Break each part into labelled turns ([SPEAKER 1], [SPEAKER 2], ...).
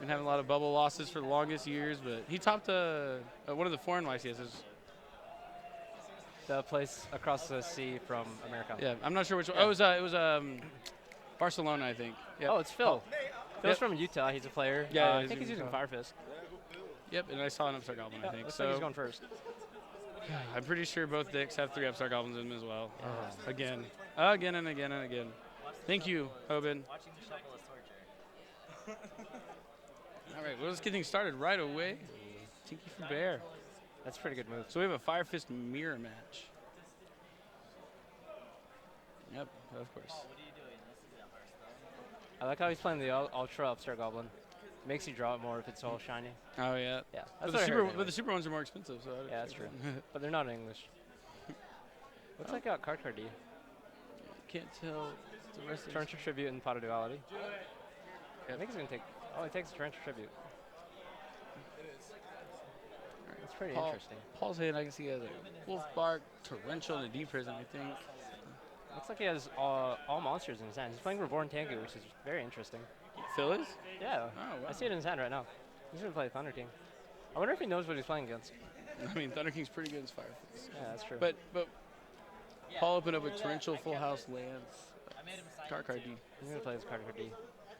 [SPEAKER 1] Been having a lot of bubble losses for the longest years, but he topped one of the foreign YCSs.
[SPEAKER 2] The place across the sea from America.
[SPEAKER 1] Yeah, I'm not sure which one.
[SPEAKER 2] Yeah.
[SPEAKER 1] Oh, it was Barcelona, I think. Yep.
[SPEAKER 2] Oh, it's Phil. Phil's
[SPEAKER 1] Yep.
[SPEAKER 2] from Utah. He's a player.
[SPEAKER 1] Yeah,
[SPEAKER 2] I think he's using Fire Fist.
[SPEAKER 1] Yep, and I saw an Upstart Goblin, I think.
[SPEAKER 2] Looks
[SPEAKER 1] So
[SPEAKER 2] like he's going first.
[SPEAKER 1] I'm pretty sure both decks have 3 Upstart Goblins in them as well.
[SPEAKER 2] Yeah.
[SPEAKER 1] Again. Again and again and again. Thank you, Hoban. All right, well, let's get things started right away. Tinky for Bear.
[SPEAKER 2] That's a pretty good move.
[SPEAKER 1] So we have a Fire Fist mirror match. Yep, of course.
[SPEAKER 2] I like how he's playing the Ultra Upstart Goblin. Makes you draw it more if it's all shiny.
[SPEAKER 1] Oh, yeah.
[SPEAKER 2] Yeah,
[SPEAKER 1] But
[SPEAKER 2] that's
[SPEAKER 1] the super ones are more expensive. So
[SPEAKER 2] yeah, that's true. But they're not in English. Looks like I got Clarke.
[SPEAKER 1] Can't tell the rest of
[SPEAKER 2] Torrential Tribute and Pot of Duality.
[SPEAKER 1] Yep.
[SPEAKER 2] I think he's going to take... Oh, he takes Torrential Tribute. That's pretty interesting.
[SPEAKER 1] Paul's hand, I can see he has a Wolf Bark, Torrential, and a Deep Prison, I think.
[SPEAKER 2] Looks like he has all monsters in his hand. He's playing Reborn Tengu, which is very interesting.
[SPEAKER 1] Phil is?
[SPEAKER 2] Yeah.
[SPEAKER 1] Oh, wow.
[SPEAKER 2] I see it in his hand right now. He's going to play Thunder King. I wonder if he knows what he's playing against.
[SPEAKER 1] I mean, Thunder King's pretty good as Fire Fist.
[SPEAKER 2] Yeah, that's true.
[SPEAKER 1] But Paul opened up with Torrential, Full House, Lance, Clarke.
[SPEAKER 2] He's going to play his Clarke.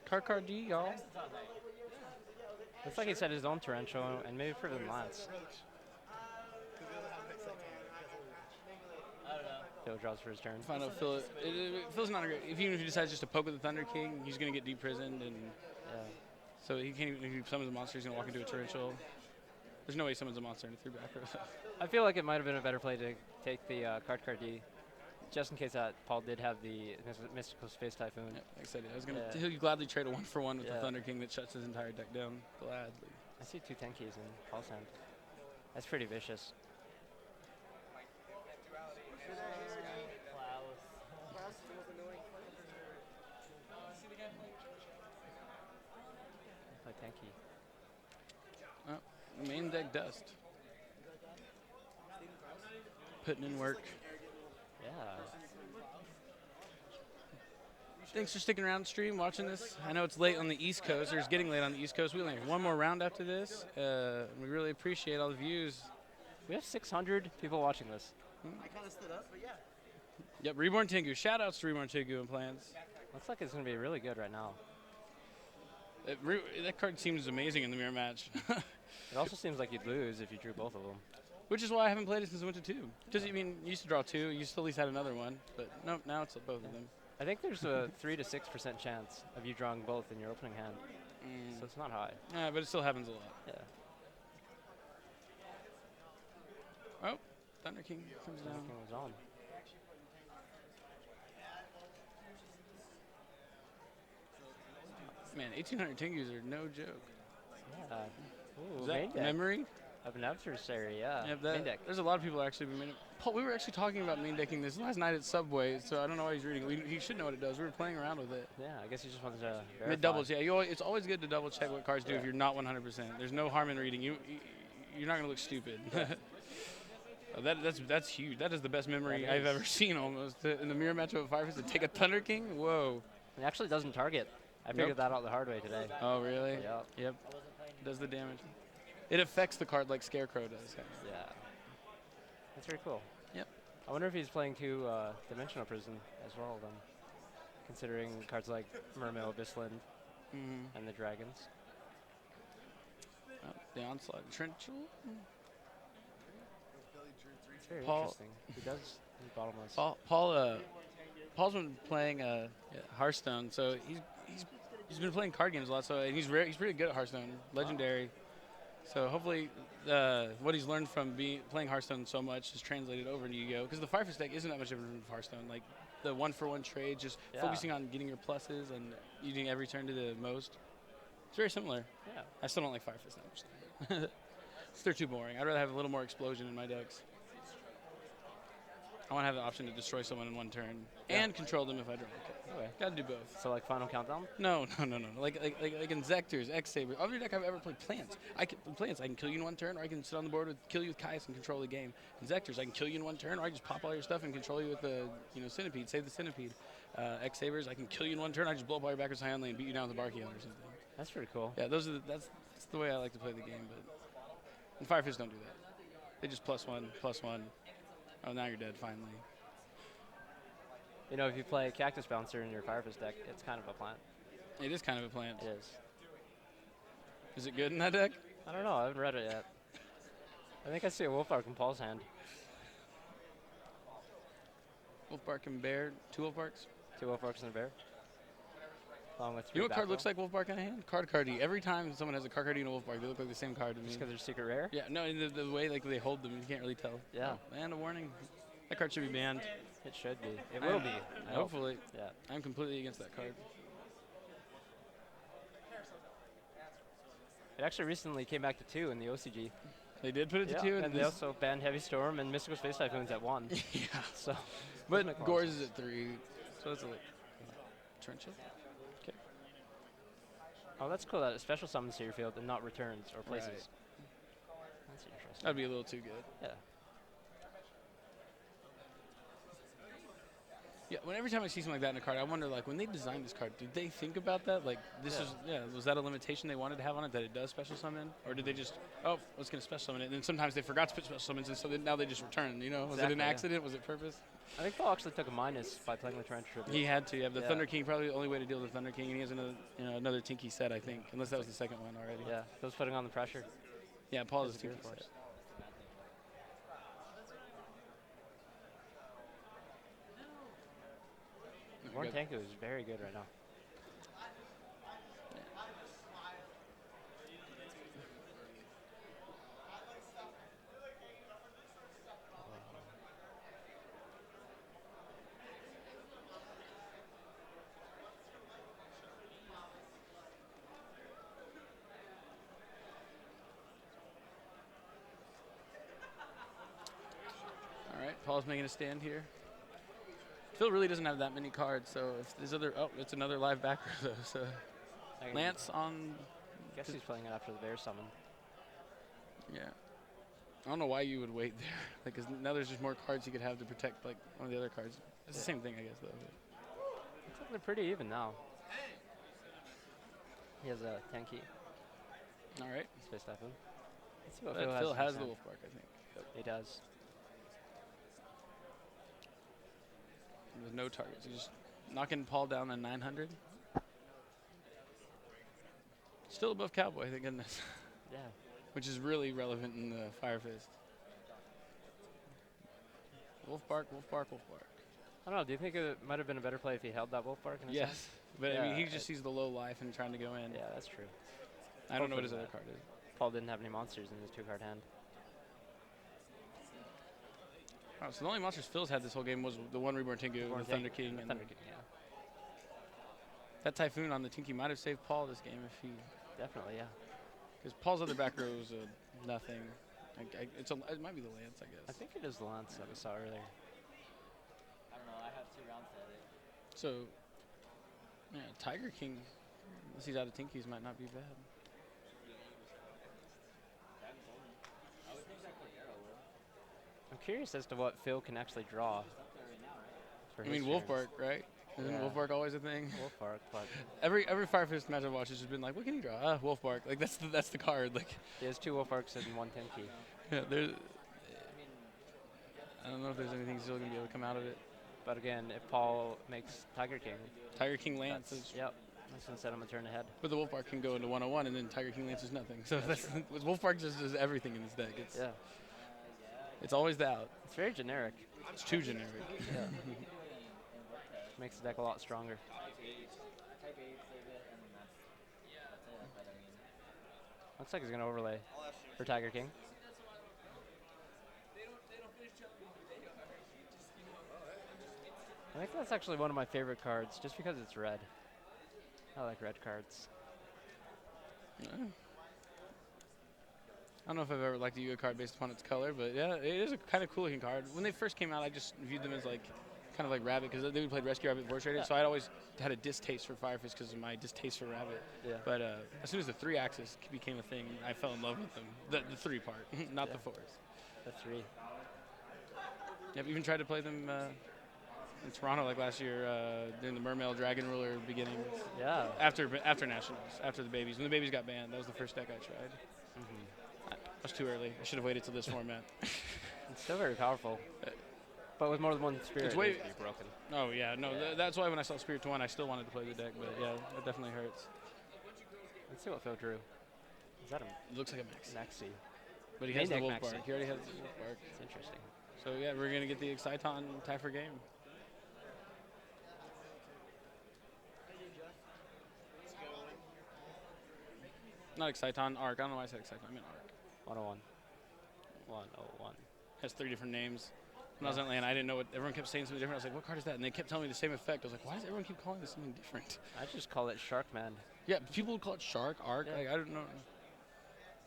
[SPEAKER 1] Clarke, y'all.
[SPEAKER 2] Looks like he set his own Torrential and maybe Privet Lance. Phil draws for his turn.
[SPEAKER 1] Find out Phil. Phil's not a great. Even if he decides just to poke with the Thunder King, he's going to get Deep Prisoned, and so he can't even. If he summons a monster, he's going to walk into a Torrential. There's no way he summons a monster in a 3-back row.
[SPEAKER 2] I feel like it might have been a better play to take the Clarke, just in case that Paul did have the Mystical Space Typhoon.
[SPEAKER 1] Yeah, like I said, I was going to. He'll gladly trade a 1-for-1 with the Thunder King that shuts his entire deck down. Gladly.
[SPEAKER 2] I see 2 Tenkeys in Paul's hand. That's pretty vicious. Play Tenki.
[SPEAKER 1] Oh, main deck dust. Putting in work.
[SPEAKER 2] Yeah.
[SPEAKER 1] Thanks for sticking around the stream, watching this. I know it's late on the East Coast, or it's getting late on the East Coast. We only have one more round after this. We really appreciate all the views.
[SPEAKER 2] We have 600 people watching this.
[SPEAKER 3] I kind of stood up, but yeah.
[SPEAKER 1] Yep, Reborn Tengu. Shout outs to Reborn Tengu and Plans.
[SPEAKER 2] Looks like it's going to be really good right now.
[SPEAKER 1] That card seems amazing in the mirror match.
[SPEAKER 2] It also seems like you'd lose if you drew both of them.
[SPEAKER 1] Which is why I haven't played it since I went to 2. Because, I mean, you used to draw 2. You still at least had another one. But no, now it's both of them.
[SPEAKER 2] I think there's a 3 to 6% chance of you drawing both in your opening hand. So it's not high.
[SPEAKER 1] Yeah, but it still happens a lot.
[SPEAKER 2] Yeah.
[SPEAKER 1] Oh, Thunder King comes down.
[SPEAKER 2] Thunder King was on.
[SPEAKER 1] Man, 1,800 Tengus are no joke.
[SPEAKER 2] Yeah. Ooh,
[SPEAKER 1] Is
[SPEAKER 2] main
[SPEAKER 1] that
[SPEAKER 2] deck
[SPEAKER 1] memory?
[SPEAKER 2] of an adversary, yeah. Main deck.
[SPEAKER 1] There's a lot of people actually been Paul, we were actually talking about main decking this last night at Subway, so I don't know why he's reading. He should know what it does. We were playing around with it.
[SPEAKER 2] Yeah, I guess he just wanted to verify.
[SPEAKER 1] Mid doubles, yeah. It's always good to double check what cards do if you're not 100%. There's no harm in reading. You're not gonna look stupid. That's huge. That is the best memory I've ever seen almost in the mirror matchup of Fire Fist to take a Thunder King. Whoa.
[SPEAKER 2] It actually doesn't target. I figured that out the hard way today.
[SPEAKER 1] Oh really?
[SPEAKER 2] Yep.
[SPEAKER 1] Yep. Does the damage. It affects the card like Scarecrow does.
[SPEAKER 2] Yeah. That's very cool.
[SPEAKER 1] Yep.
[SPEAKER 2] I wonder if he's playing 2 Dimensional Prison as well then, considering cards like Mermail, Abyssland, and the Dragons.
[SPEAKER 1] Oh, the Onslaught. Torrential?
[SPEAKER 2] It's very
[SPEAKER 1] Paul,
[SPEAKER 2] interesting. He does he's bottomless.
[SPEAKER 1] Paul's been playing Hearthstone, so he's been playing card games a lot. So and he's pretty good at Hearthstone, legendary. So hopefully, what he's learned from playing Hearthstone so much is translated over into Yu-Gi-Oh! Because the Fire Fist deck isn't that much different from Hearthstone. Like the 1-for-1 trade, just focusing on getting your pluses and using every turn to the most. It's very similar.
[SPEAKER 2] Yeah.
[SPEAKER 1] I still don't like Fire Fist that much. They're too boring. I'd rather have a little more explosion in my decks. I want to have the option to destroy someone in one turn and control them if I draw. Okay. Gotta do both.
[SPEAKER 2] So like Final Countdown?
[SPEAKER 1] No. Like Inzectors, X-Saber. Every deck I've ever played, Plants. I can kill you in one turn, or I can sit on the board with kill you with Caius and control the game. Inzectors, I can kill you in one turn, or I can just pop all your stuff and control you with the Centipede, save the Centipede. X-Sabers, I can kill you in one turn, I just blow up all your backwards high on lane, beat you down with a Barkion or something.
[SPEAKER 2] That's pretty cool.
[SPEAKER 1] Yeah, that's the way I like to play the game. But and Firefist don't do that. They just +1, +1. Oh, now you're dead finally.
[SPEAKER 2] You know, if you play Cactus Bouncer in your Firefist deck, it's kind of a plant.
[SPEAKER 1] It is kind of a plant.
[SPEAKER 2] It is.
[SPEAKER 1] Is it good in that deck?
[SPEAKER 2] I don't know. I haven't read it yet. I think I see a Wolfbark in Paul's hand.
[SPEAKER 1] Wolfbark and Bear. 2 Wolfbarks.
[SPEAKER 2] 2 Wolfbarks and a bear. Along with 3
[SPEAKER 1] You know what card
[SPEAKER 2] back
[SPEAKER 1] looks like Wolfbark in a hand? Cardi. Every time someone has a Cardi and a Wolfbark, they look like the same card to me.
[SPEAKER 2] Just because they're secret rare?
[SPEAKER 1] Yeah, no, and the way like they hold them, you can't really tell.
[SPEAKER 2] Yeah.
[SPEAKER 1] Oh, and a warning. That card should be banned.
[SPEAKER 2] It should be. It will be. I hope.
[SPEAKER 1] Hopefully.
[SPEAKER 2] Yeah.
[SPEAKER 1] I'm completely against that card.
[SPEAKER 2] It actually recently came back to 2 in the OCG.
[SPEAKER 1] They did put it to 2,
[SPEAKER 2] and they also banned Heavy Storm and Mystical Space Typhoons at 1.
[SPEAKER 1] Yeah.
[SPEAKER 2] So,
[SPEAKER 1] but Gores is at 3, so that's a Trenchant. Okay.
[SPEAKER 2] Oh, that's cool that it special summons to your field and not returns or places.
[SPEAKER 1] Right.
[SPEAKER 2] That's interesting.
[SPEAKER 1] That'd be a little too good.
[SPEAKER 2] Yeah.
[SPEAKER 1] Yeah, every time I see something like that in a card, I wonder, like, when they designed this card, did they think about that? Like, was that a limitation they wanted to have on it, that it does special summon? Or did they just, oh, let's get a special summon it? And then sometimes they forgot to put special summons, and so now they just return, you know? Was it an accident? Was it purpose?
[SPEAKER 2] I think Paul actually took a minus by playing with Torrential Tribute.
[SPEAKER 1] He had to, yeah. The Thunder King, probably the only way to deal with the Thunder King, and he has another Tinky set, I think, unless that was the second one already.
[SPEAKER 2] Yeah, that was putting on the pressure.
[SPEAKER 1] Yeah, Paul is a Tinky set.
[SPEAKER 2] Warren Tanku is very good right now.
[SPEAKER 1] All right, Paul's making a stand here. Phil really doesn't have that many cards, so if there's it's another live backer though. So Lance on.
[SPEAKER 2] I guess he's playing it after the bear summon.
[SPEAKER 1] Yeah. I don't know why you would wait there. Like, 'cause now there's just more cards you could have to protect like one of the other cards. It's the same thing, I guess, though.
[SPEAKER 2] Looks like they're pretty even now. He has a Tenki.
[SPEAKER 1] All right.
[SPEAKER 2] Space Typhoon. Let's see what
[SPEAKER 1] Phil has the Wolfbark, I think. Yep.
[SPEAKER 2] He does.
[SPEAKER 1] With no targets. He's just knocking Paul down to 900. Still above Cowboy, thank goodness.
[SPEAKER 2] Yeah.
[SPEAKER 1] Which is really relevant in the Fire Fist. Wolfbark.
[SPEAKER 2] I don't know. Do you think it might have been a better play if he held that Wolfbark in his hand?
[SPEAKER 1] Yes. But I mean, he just sees the low life and trying to go in.
[SPEAKER 2] Yeah, that's true.
[SPEAKER 1] I don't know what his other card is.
[SPEAKER 2] Paul didn't have any monsters in his 2-card hand.
[SPEAKER 1] Oh, so the only monsters Phil's had this whole game was the one Reborn Tinky, the Thunder King.
[SPEAKER 2] The Thunder King, yeah.
[SPEAKER 1] That Typhoon on the Tinky might have saved Paul this game if he...
[SPEAKER 2] Definitely, yeah.
[SPEAKER 1] Because Paul's other back row is nothing. It might be the Lance, I guess.
[SPEAKER 2] I think it is the Lance that we saw earlier.
[SPEAKER 3] I don't know. I have 2 rounds at it.
[SPEAKER 1] So, yeah, Tiger King, unless he's out of Tinkies, might not be bad.
[SPEAKER 3] I would think that could arrow would.
[SPEAKER 2] I'm curious as to what Phil can actually draw.
[SPEAKER 1] I mean, Wolfbark, right? Isn't Wolfbark always a thing?
[SPEAKER 2] Wolfbark, but
[SPEAKER 1] every Fire Fist match I've watched has just been like, what can he draw? Wolfbark. Like that's the card. Like
[SPEAKER 2] he has 2 Wolfbarks and 1 Tenki.
[SPEAKER 1] Yeah, I don't know if there's anything still gonna be able to come out of it.
[SPEAKER 2] But again, if Paul makes Tiger King
[SPEAKER 1] Lance is.
[SPEAKER 2] Yep. That's gonna set him a turn ahead.
[SPEAKER 1] But the Wolfbark can go into 101, and then Tiger King Lance is nothing. So Wolfbark just does everything in this deck. It's always the out.
[SPEAKER 2] It's very generic.
[SPEAKER 1] It's too generic.
[SPEAKER 2] Yeah. Makes the deck a lot stronger. Looks like he's gonna overlay for Tiger King. I think that's actually one of my favorite cards, just because it's red. I like red cards.
[SPEAKER 1] Yeah. I don't know if I've ever liked a Yu-Gi-Oh card based upon its color, but yeah, it is a kind of cool looking card. When they first came out, I just viewed them as like kind of like Rabbit, because they played Rescue Rabbit Force Rated, so I'd always had a distaste for Fire Fist because of my distaste for Rabbit.
[SPEAKER 2] Yeah.
[SPEAKER 1] But as soon as the 3-axis became a thing, I fell in love with them. The 3 part, not the 4s.
[SPEAKER 2] The 3.
[SPEAKER 1] Have you even tried to play them in Toronto like last year during the Mermail Dragon Ruler beginning.
[SPEAKER 2] Yeah.
[SPEAKER 1] After Nationals, after the babies. When the babies got banned, that was the first deck I tried.
[SPEAKER 2] Mm-hmm.
[SPEAKER 1] I was too early. I should have waited till this format.
[SPEAKER 2] It's still very powerful. But with more than one spirit,
[SPEAKER 1] It's way
[SPEAKER 2] it would be broken.
[SPEAKER 1] Oh yeah, no, that's why when I saw Spirit 1, I still wanted to play the deck, but yeah, that definitely hurts.
[SPEAKER 2] Let's see what Phil drew. Is that a
[SPEAKER 1] It looks like a Maxi.
[SPEAKER 2] Maxi?
[SPEAKER 1] But he
[SPEAKER 2] Main
[SPEAKER 1] has the
[SPEAKER 2] deck
[SPEAKER 1] Wolf
[SPEAKER 2] Maxi.
[SPEAKER 1] Bark. He already has the Wolf Bark.
[SPEAKER 2] It's interesting.
[SPEAKER 1] So yeah, we're gonna get the Exciton tie for game. Not Exciton, Arc. I don't know why I said Exciton. I meant Arc.
[SPEAKER 2] 101. 101.
[SPEAKER 1] Has 3 different names. When I was in Atlanta, I didn't know what everyone kept saying something different. I was like, "What card is that?" And they kept telling me the same effect. I was like, "Why does everyone keep calling this something different?"
[SPEAKER 2] I just call it Sharkman.
[SPEAKER 1] Yeah, people would call it Shark, Arc.
[SPEAKER 2] Yeah.
[SPEAKER 1] Like, I don't know.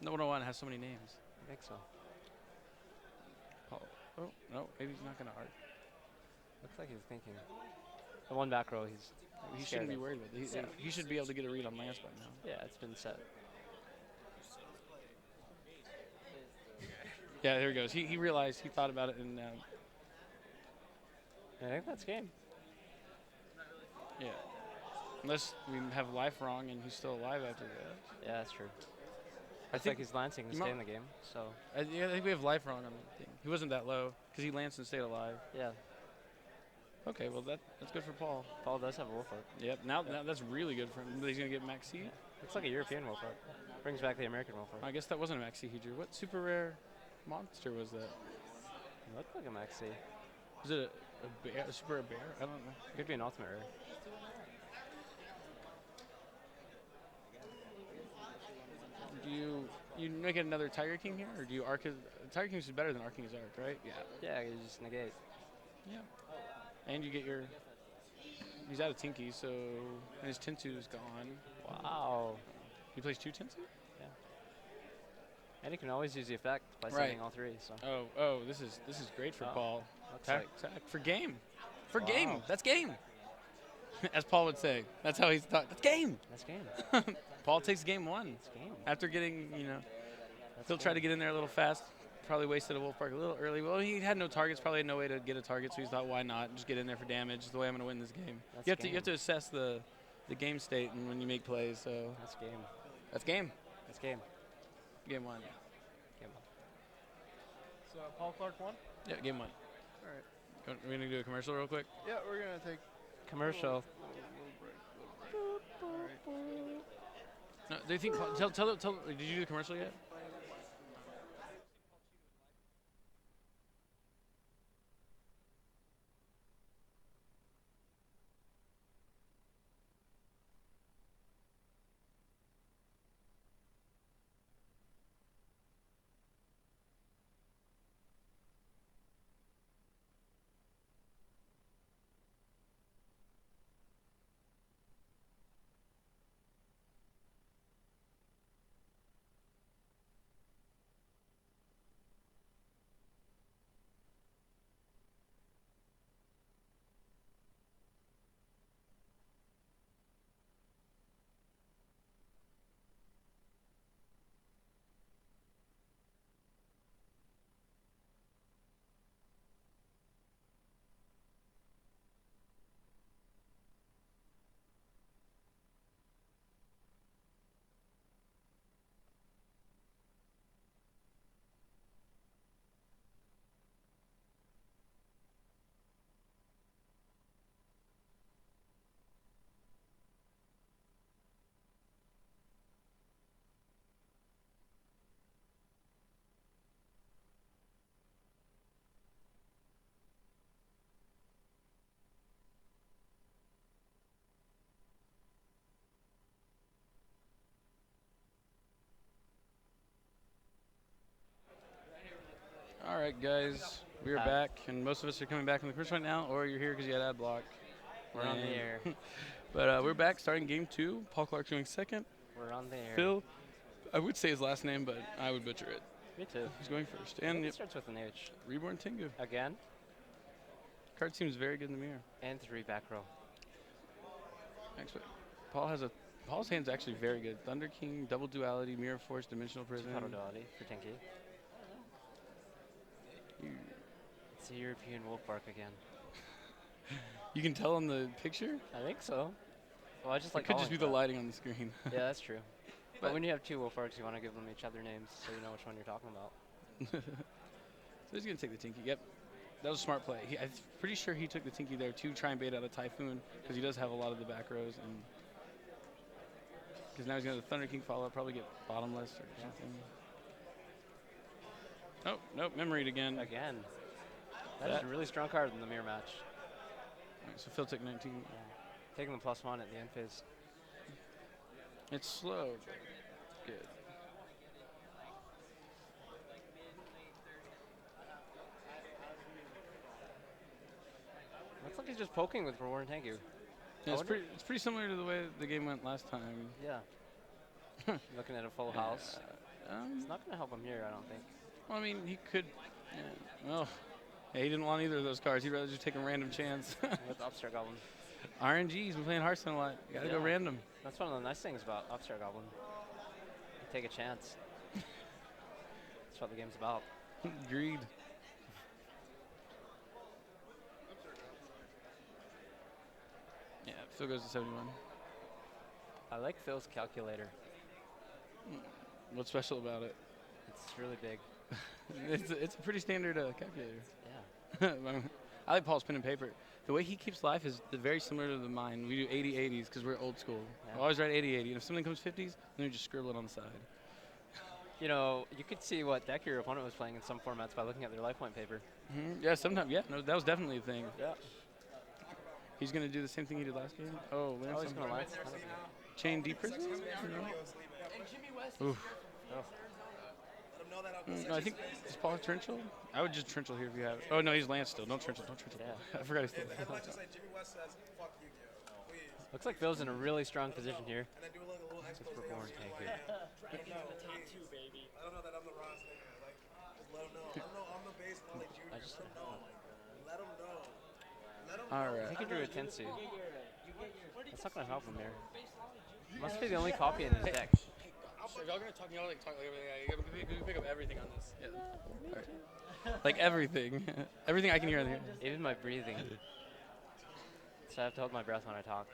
[SPEAKER 1] No 101 has so many names.
[SPEAKER 2] I think so.
[SPEAKER 1] Oh no, maybe he's not gonna Arc.
[SPEAKER 2] Looks like he's thinking. The one back row, he
[SPEAKER 1] He
[SPEAKER 2] scared
[SPEAKER 1] shouldn't be
[SPEAKER 2] of.
[SPEAKER 1] worried about it. He should be able to get a read on lands by now.
[SPEAKER 2] Yeah, it's been set.
[SPEAKER 1] Yeah, there he goes. He realized, he thought about it, and
[SPEAKER 2] I think that's game.
[SPEAKER 1] yeah. Unless we have life wrong and he's still alive after that.
[SPEAKER 2] Yeah, that's true.
[SPEAKER 1] I
[SPEAKER 2] Looks
[SPEAKER 1] think
[SPEAKER 2] like he's lancing to
[SPEAKER 1] you
[SPEAKER 2] stay
[SPEAKER 1] might-
[SPEAKER 2] in the game. So
[SPEAKER 1] I think we have life wrong on the thing. He wasn't that low because he lanced and stayed alive.
[SPEAKER 2] yeah,
[SPEAKER 1] Okay, well that's good for Paul.
[SPEAKER 2] Paul does have a wolf art.
[SPEAKER 1] Yep. Now that's really good for him. He's gonna get Max C.
[SPEAKER 2] Yeah. Looks like a European wolf art. Brings back the American wolf art.
[SPEAKER 1] I guess that wasn't a Max C he drew. What super rare monster was that?
[SPEAKER 2] Looked like a Maxi.
[SPEAKER 1] Was it a bear? A super rare bear? I don't know.
[SPEAKER 2] It could be an ultimate rare.
[SPEAKER 1] Do you make it another Tiger King here, or do you arc his? Tiger King is better than arcing his arc, right? Yeah.
[SPEAKER 2] Yeah, you just negate.
[SPEAKER 1] Yeah. And you get your. He's out of Tinky, so and his Tintu is gone.
[SPEAKER 2] Wow.
[SPEAKER 1] He plays 2 Tintu?
[SPEAKER 2] Yeah. And you can always use the effect by
[SPEAKER 1] Right.
[SPEAKER 2] sending all 3. So
[SPEAKER 1] Oh, this is great for
[SPEAKER 2] Oh,
[SPEAKER 1] Paul.
[SPEAKER 2] looks
[SPEAKER 1] Tack,
[SPEAKER 2] like
[SPEAKER 1] tack, for game. For
[SPEAKER 2] Wow.
[SPEAKER 1] game. That's game. As Paul would say. That's how he's thought. That's game.
[SPEAKER 2] that's game.
[SPEAKER 1] Paul takes game 1.
[SPEAKER 2] That's game.
[SPEAKER 1] After getting,
[SPEAKER 2] That's
[SPEAKER 1] he'll try to
[SPEAKER 2] game.
[SPEAKER 1] get in there a little fast. Probably wasted a Wolf Park a little early. Well, he had no targets, probably had no way to get a target, so he thought, why not? Just get in there for damage. It's the way I'm going to win this game.
[SPEAKER 2] That's
[SPEAKER 1] You have to assess the game state and when you make plays. So
[SPEAKER 2] That's game.
[SPEAKER 1] that's game.
[SPEAKER 2] That's game.
[SPEAKER 1] Game 1.
[SPEAKER 2] Game on.
[SPEAKER 4] So Paul Clarke won?
[SPEAKER 1] Yeah, game 1.
[SPEAKER 4] All right.
[SPEAKER 1] We're going to do a commercial real quick.
[SPEAKER 4] Yeah, we're gonna take
[SPEAKER 2] Commercial.
[SPEAKER 1] No, do you think? Tell. Did you do the commercial yet? All right, guys, we are back, and most of us are coming back in the commercial right now, or you're here because you had ad block.
[SPEAKER 2] We're on the
[SPEAKER 1] And-
[SPEAKER 2] air.
[SPEAKER 1] But we're back, starting game 2. Paul Clarke doing second.
[SPEAKER 2] We're on the air.
[SPEAKER 1] Phil, I would say his last name, but I would butcher it.
[SPEAKER 2] Me too.
[SPEAKER 1] He's going first.
[SPEAKER 2] And
[SPEAKER 1] And
[SPEAKER 2] it starts with an H.
[SPEAKER 1] Reborn Tengu.
[SPEAKER 2] Again.
[SPEAKER 1] Card seems very good in the mirror.
[SPEAKER 2] And 3 back row.
[SPEAKER 1] Actually, Paul's hand's actually very good. Thunder King, Double Duality, Mirror Force, Dimensional Prison.
[SPEAKER 2] Auto duality for Tinky. It's a European wolf bark again.
[SPEAKER 1] You can tell on the picture.
[SPEAKER 2] I think so. Well, I just
[SPEAKER 1] It
[SPEAKER 2] like
[SPEAKER 1] could just be
[SPEAKER 2] calling
[SPEAKER 1] the
[SPEAKER 2] that.
[SPEAKER 1] lighting on the screen.
[SPEAKER 2] Yeah, that's true.
[SPEAKER 1] But-
[SPEAKER 2] But when you have two Wolfarks, you want to give them each other names so you know which one you're talking about.
[SPEAKER 1] So he's gonna take the Tinky. Yep, that was a smart play. I'm pretty sure he took the Tinky there to try and bait out a Typhoon because he does have a lot of the back rows, and because now he's gonna Thunder King follow up, probably get bottomless or something. Oh, nope, memoried again.
[SPEAKER 2] Again. That is a really strong card in the mirror match.
[SPEAKER 1] Alright, so Phil took 19.
[SPEAKER 2] Yeah. Taking the +1 at the end phase.
[SPEAKER 1] It's slow, but good.
[SPEAKER 2] Looks like he's just poking with Reward and Thank You.
[SPEAKER 1] Yeah, it's pretty similar to the way the game went last time.
[SPEAKER 2] Yeah. Looking at a full house. It's not going to help him here, I don't think.
[SPEAKER 1] Well, I mean, he could. Yeah, well, yeah, he didn't want either of those cards. He'd rather just take a random chance.
[SPEAKER 2] With Upstart Goblin.
[SPEAKER 1] RNG, he's been playing Hearthstone a lot. You gotta go
[SPEAKER 2] Yeah.
[SPEAKER 1] random.
[SPEAKER 2] That's one of the nice things about Upstart Goblin. You take a chance. That's what the game's about.
[SPEAKER 1] Greed. Yeah, Phil goes to 71.
[SPEAKER 2] I like Phil's calculator.
[SPEAKER 1] What's special about it?
[SPEAKER 2] It's really big.
[SPEAKER 1] It's a pretty standard calculator.
[SPEAKER 2] Yeah.
[SPEAKER 1] I like Paul's pen and paper. The way he keeps life is very similar to mine. We do 80-80s because we're old school.
[SPEAKER 2] Yeah.
[SPEAKER 1] I always write 80-80, and if something comes 50s, then we just scribble it on the side.
[SPEAKER 2] You know, you could see what deck your opponent was playing in some formats by looking at their life point paper.
[SPEAKER 1] Yeah, sometimes. Yeah, no, that was definitely a thing.
[SPEAKER 2] Yeah.
[SPEAKER 1] He's gonna do the same thing he did last game. Oh,
[SPEAKER 2] Oh, he's going to lance.
[SPEAKER 1] chain deep prison. Oof.
[SPEAKER 2] Oh.
[SPEAKER 1] No, I think is Paul Trenchel? I would just Trenchel here if you have it. Oh no, he's Lance still. Don't Trenchel. Don't Trenchel.
[SPEAKER 2] Yeah.
[SPEAKER 1] I forgot he's still.
[SPEAKER 5] Let's just say Jimmy West says, fuck you, please.
[SPEAKER 2] Looks like Phil's in a really strong position here.
[SPEAKER 5] And then do like a little expose on
[SPEAKER 2] Reward,
[SPEAKER 5] you,
[SPEAKER 2] thank
[SPEAKER 5] like,
[SPEAKER 2] you.
[SPEAKER 5] let him know, please. Let him know that I'm the Ross nigga. Like, just let him know. Let him know I'm the base knowledge junior.
[SPEAKER 2] I just
[SPEAKER 5] Let him know. Let him know. Let him
[SPEAKER 1] All
[SPEAKER 5] know.
[SPEAKER 1] right.
[SPEAKER 2] I think he drew a Tensu. That's not going to help him here. Must be the only copy in his deck.
[SPEAKER 1] If y'all gonna talk, y'all like talk like everything. You pick up everything on this. Yeah. All right. Like everything, everything I can hear on here.
[SPEAKER 2] Even my breathing. So I have to hold my breath when I talk.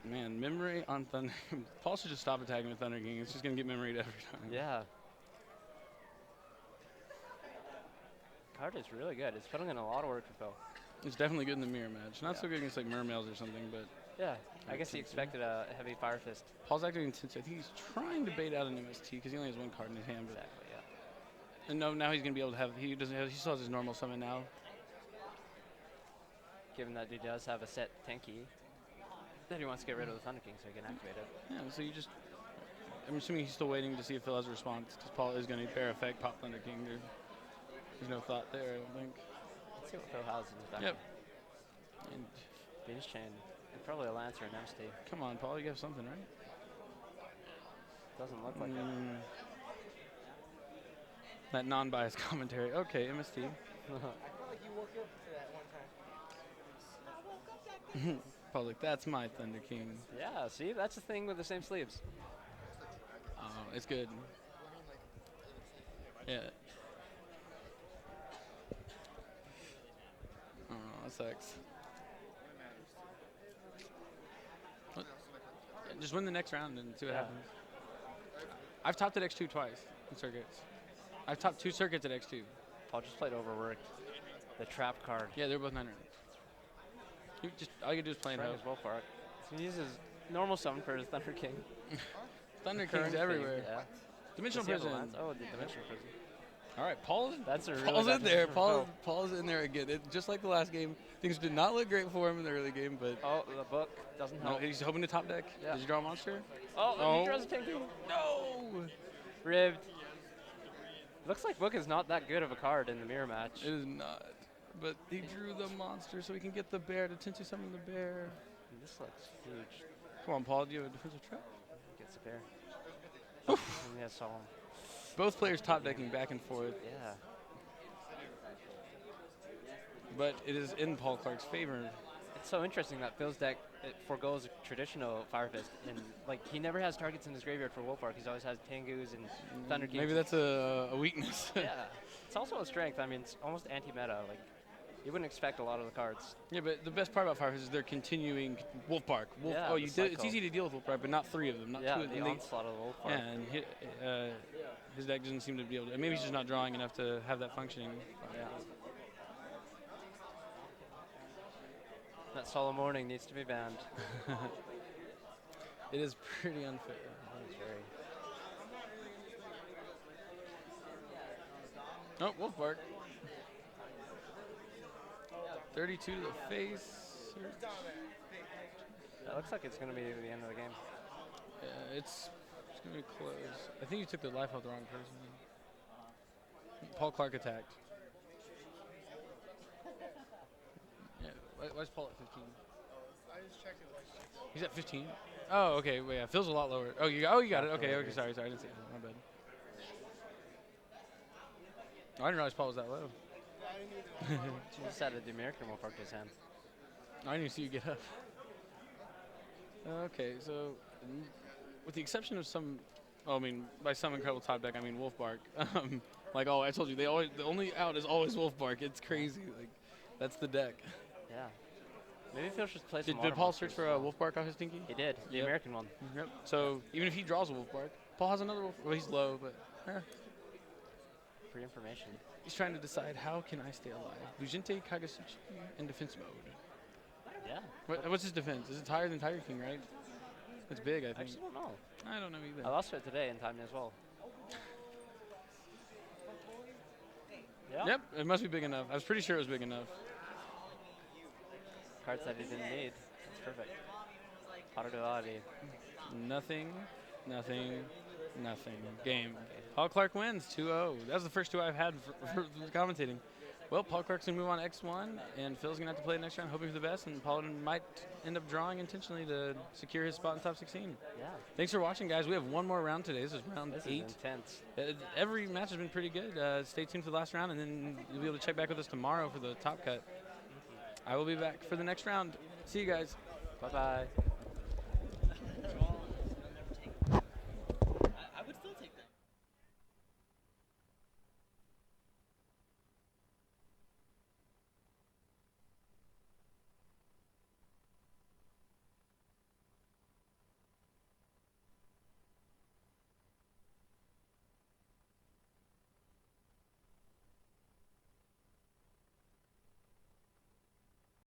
[SPEAKER 1] Man, memory on Thunder. Paul should just stop attacking with Thunder King. It's just gonna get memoried every time.
[SPEAKER 2] Yeah. Card is really good. It's putting in a lot of work for Phil.
[SPEAKER 1] It's definitely good in the mirror match. Not
[SPEAKER 2] Yeah.
[SPEAKER 1] so good against like mermails or something, but
[SPEAKER 2] Yeah. I guess he expected a heavy fire fist.
[SPEAKER 1] Paul's activating Tensu. I think he's trying to bait out an MST because he only has one card in his hand. But
[SPEAKER 2] Exactly, yeah.
[SPEAKER 1] and no, now he's gonna be able to have. He doesn't have. He still has his normal summon now.
[SPEAKER 2] Given that he does have a set Tenki, then he wants to get rid of the Thunder King so he can activate it.
[SPEAKER 1] Yeah. So you just. I'm assuming he's still waiting to see if Phil has a response because Paul is gonna pair effect pop Thunder King. There's no thought there. I don't think.
[SPEAKER 2] Let's see what Phil has in his deck.
[SPEAKER 1] Yep. And
[SPEAKER 2] Venus Chain. And probably a Lancer and MST.
[SPEAKER 1] come on, Paul, you have something, right?
[SPEAKER 2] Doesn't look like it.
[SPEAKER 1] That non-biased commentary. Okay, MST. Paul's like, that's my Thunder King.
[SPEAKER 2] Yeah, see, that's the thing with the same sleeves.
[SPEAKER 1] Oh, it's good. Yeah. Oh, that sucks. What? Yeah, just win the next round and see what
[SPEAKER 2] Yeah.
[SPEAKER 1] happens. I've topped at X2 twice in circuits. I've topped 2 circuits at X2.
[SPEAKER 2] Paul just played overworked. The trap card.
[SPEAKER 1] Yeah, they're both 900. You just all you can do is play and
[SPEAKER 2] Trying
[SPEAKER 1] hope.
[SPEAKER 2] his will for it. So he uses normal summon for his Thunder King.
[SPEAKER 1] Thunder
[SPEAKER 2] Current
[SPEAKER 1] King's
[SPEAKER 2] thing,
[SPEAKER 1] everywhere.
[SPEAKER 2] Yeah.
[SPEAKER 1] Dimensional
[SPEAKER 2] Does he have a
[SPEAKER 1] Prison.
[SPEAKER 2] lance? Oh, the Dimensional Prison.
[SPEAKER 1] All right, Paul's
[SPEAKER 2] That's a really
[SPEAKER 1] Paul's
[SPEAKER 2] bad
[SPEAKER 1] in there.
[SPEAKER 2] position for Phil.
[SPEAKER 1] Paul's in there again. Just like the last game, things did not look great for him in the early game, but
[SPEAKER 2] Oh, the book doesn't
[SPEAKER 1] no,
[SPEAKER 2] help.
[SPEAKER 1] he's hoping to top deck.
[SPEAKER 2] Yeah.
[SPEAKER 1] Did you draw a monster?
[SPEAKER 2] Oh,
[SPEAKER 1] Oh.
[SPEAKER 2] he draws a Tenki.
[SPEAKER 1] No!
[SPEAKER 2] Ribbed. Looks like book is not that good of a card in the mirror match.
[SPEAKER 1] It is not. But he drew the monster so he can get the bear to Tensu summon the bear.
[SPEAKER 2] This looks huge.
[SPEAKER 1] Come on, Paul. Do you have a defensive trap?
[SPEAKER 2] Gets a bear. And he has Solemn.
[SPEAKER 1] Both players top decking back and forth,
[SPEAKER 2] Yeah.
[SPEAKER 1] but it is in Paul Clarke's favor.
[SPEAKER 2] It's so interesting that Phil's deck forgoes traditional Fire Fist, and like he never has targets in his graveyard for Wolfbark. He's always has Tengus and Thunder Kings.
[SPEAKER 1] Maybe that's a weakness.
[SPEAKER 2] Yeah, it's also a strength. I mean, it's almost anti-meta. Like you wouldn't expect a lot of the cards.
[SPEAKER 1] Yeah, but the best part about Fire Fist is they're continuing Wolfbark.
[SPEAKER 2] Yeah,
[SPEAKER 1] oh,
[SPEAKER 2] the
[SPEAKER 1] it's
[SPEAKER 2] cycle.
[SPEAKER 1] easy to deal with Wolfbark, but not 3 of them. Not
[SPEAKER 2] Yeah,
[SPEAKER 1] 2 of
[SPEAKER 2] the
[SPEAKER 1] them.
[SPEAKER 2] onslaught of the Wolfbark.
[SPEAKER 1] Yeah, and his deck doesn't seem to be able to. Maybe he's just not drawing enough to have that functioning.
[SPEAKER 2] Yeah. That Solemn Warning needs to be banned.
[SPEAKER 1] It is pretty unfair.
[SPEAKER 2] It's very.
[SPEAKER 1] Oh, Wolfbark. 32 to the face.
[SPEAKER 2] That looks like it's going to be the end of the game.
[SPEAKER 1] Yeah, it's going to be close. I think you took the life health the wrong person. Paul Clarke attacked. Yeah, why's Paul at 15?
[SPEAKER 4] I just checked it.
[SPEAKER 1] He's at 15? Oh, okay. Well, yeah, Phil's a lot lower. Oh, you got it. Okay, sorry. I didn't see it. My bad. Oh, I didn't realize Paul was that low.
[SPEAKER 2] He just added the American Wolfbark to his hand.
[SPEAKER 1] I didn't even see you get up. Okay, so with the exception of some, by some incredible top deck, I mean Wolfbark. Like I told you, the only out is always Wolfbark. It's crazy. Like that's the deck.
[SPEAKER 2] Yeah. Maybe Phil should play some
[SPEAKER 1] Did Paul search for a Wolfbark off his Stinky?
[SPEAKER 2] He did, the
[SPEAKER 1] Yep.
[SPEAKER 2] American one.
[SPEAKER 1] Yep. So even if he draws a Wolfbark, Paul has another Wolfbark. Well, he's low, but
[SPEAKER 2] Free information.
[SPEAKER 1] he's trying to decide how can I stay alive. Bujinte, Kagasuchi, in defense mode.
[SPEAKER 2] Yeah.
[SPEAKER 1] What's his defense? Is it higher than Tiger King, right? It's big, I
[SPEAKER 2] I
[SPEAKER 1] think.
[SPEAKER 2] actually don't know.
[SPEAKER 1] I don't know either.
[SPEAKER 2] I lost it today in time as well. Yeah.
[SPEAKER 1] Yep, it must be big enough. I was pretty sure it was big enough.
[SPEAKER 2] Cards that he didn't need. That's perfect. Auto duality.
[SPEAKER 1] Nothing. Game. Paul Clarke wins 2-0. That was the first 2 I've had for commentating. Well, Paul Clarke's going to move on X1, and Phil's going to have to play the next round, hoping for the best, and Paul might end up drawing intentionally to secure his spot in top 16.
[SPEAKER 2] Yeah.
[SPEAKER 1] Thanks for watching, guys. We have one more round today. This is round
[SPEAKER 2] This
[SPEAKER 1] 8.
[SPEAKER 2] is intense.
[SPEAKER 1] Every match has been pretty good. Stay tuned for the last round, and then you'll be able to check back with us tomorrow for the top cut. I will be back for the next round. See you guys.
[SPEAKER 2] Bye-bye.